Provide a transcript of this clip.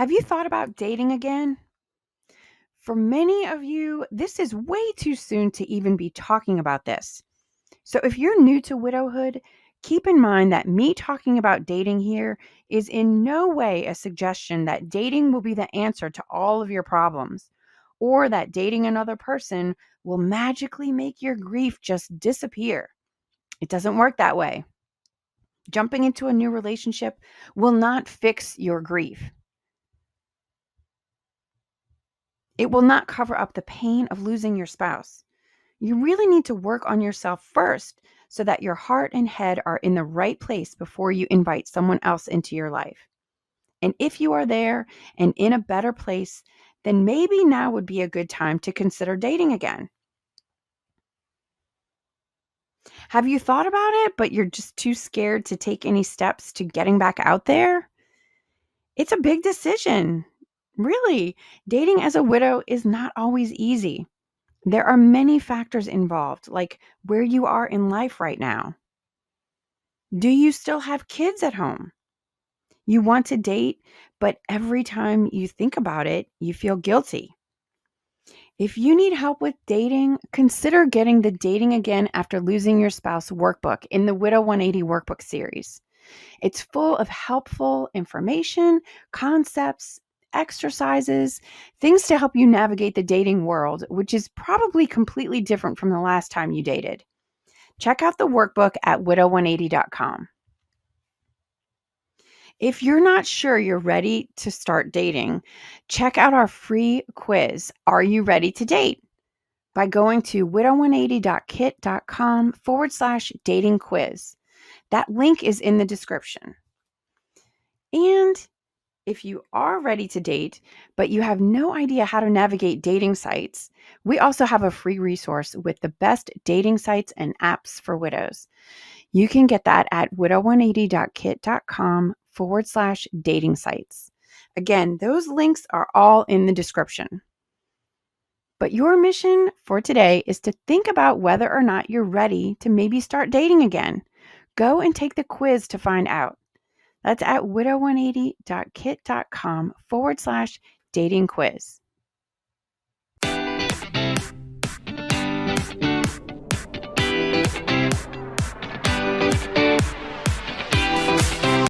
Have you thought about dating again? For many of you, this is way too soon to even be talking about this. So if you're new to widowhood, keep in mind that me talking about dating here is in no way a suggestion that dating will be the answer to all of your problems, or that dating another person will magically make your grief just disappear. It doesn't work that way. Jumping into a new relationship will not fix your grief. It will not cover up the pain of losing your spouse. You really need to work on yourself first so that your heart and head are in the right place before you invite someone else into your life. And if you are there and in a better place, then maybe now would be a good time to consider dating again. Have you thought about it, but you're just too scared to take any steps to getting back out there? It's a big decision. Really, dating as a widow is not always easy. There are many factors involved, like where you are in life right now. Do you still have kids at home? You want to date, but every time you think about it, you feel guilty. If you need help with dating, consider getting the Dating Again After Losing Your Spouse workbook in the Widow 180 workbook series. It's full of helpful information, concepts, exercises, things to help you navigate the dating world, which is probably completely different from the last time you dated. Check out the workbook at widow180.com. If you're not sure you're ready to start dating, check out our free quiz, Are You Ready to Date? By going to widow180.kit.com/dating quiz. That link is in the description. And if you are ready to date, but you have no idea how to navigate dating sites, we also have a free resource with the best dating sites and apps for widows. You can get that at widow180.kit.com/dating sites. Again, those links are all in the description. But your mission for today is to think about whether or not you're ready to maybe start dating again. Go and take the quiz to find out. That's at widow180.kit.com/dating quiz.